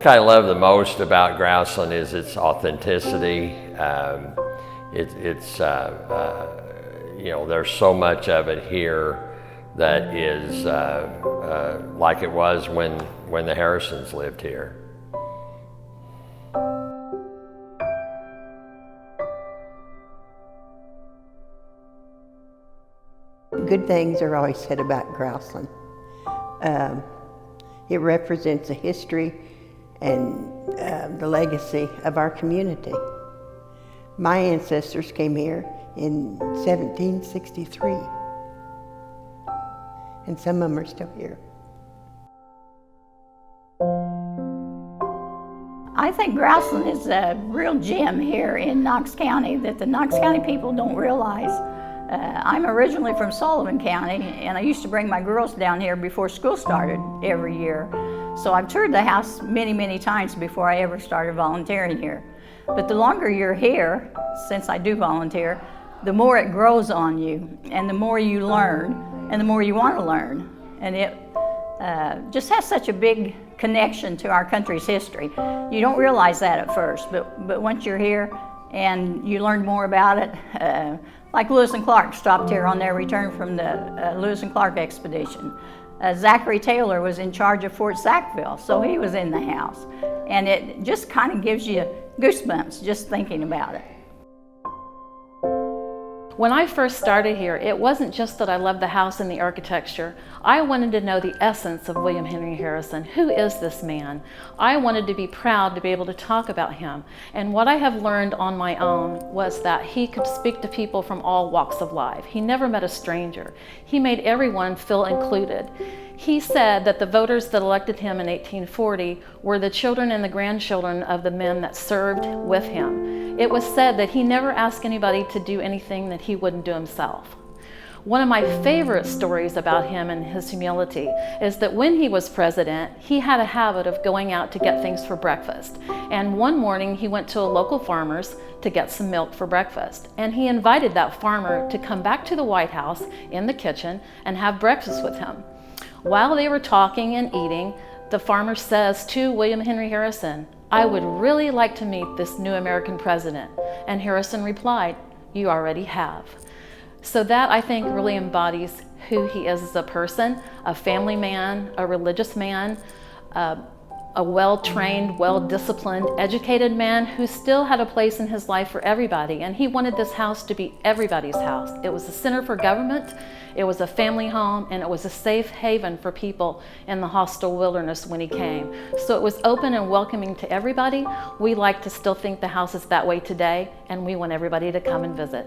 I love the most about Grouseland is its authenticity. You know, there's so much of it here that is like it was when the Harrisons lived here. Good things are always said about Grouseland. It represents the history and the legacy of our community. My ancestors came here in 1763, and some of them are still here. I think Grouseland is a real gem here in Knox County that the Knox County people don't realize. I'm originally from Sullivan County, and I used to bring my girls down here before school started every year. So I've toured the house many, many times before I ever started volunteering here. But the longer you're here, since I do volunteer, the more it grows on you, and the more you learn, and the more you want to learn. And it just has such a big connection to our country's history. You don't realize that at first, but once you're here and you learn more about it, like Lewis and Clark stopped here on their return from the Lewis and Clark expedition. Zachary Taylor was in charge of Fort Sackville, so he was in the house. And it just kind of gives you goosebumps just thinking about it. When I first started here, it wasn't just that I loved the house and the architecture. I wanted to know the essence of William Henry Harrison. Who is this man? I wanted to be proud to be able to talk about him. And what I have learned on my own was that he could speak to people from all walks of life. He never met a stranger. He made everyone feel included. He said that the voters that elected him in 1840 were the children and the grandchildren of the men that served with him. It was said that he never asked anybody to do anything that he wouldn't do himself. One of my favorite stories about him and his humility is that when he was president, he had a habit of going out to get things for breakfast. And one morning he went to a local farmer's to get some milk for breakfast. And he invited that farmer to come back to the White House in the kitchen and have breakfast with him. While they were talking and eating, the farmer says to William Henry Harrison, "I would really like to meet this new American president." And Harrison replied, "You already have." So that, I think, really embodies who he is as a person, a family man, a religious man, a well-trained, well-disciplined, educated man who still had a place in his life for everybody. And he wanted this house to be everybody's house. It was a center for government, it was a family home, and it was a safe haven for people in the hostile wilderness when he came. So it was open and welcoming to everybody. We like to still think the house is that way today, and we want everybody to come and visit.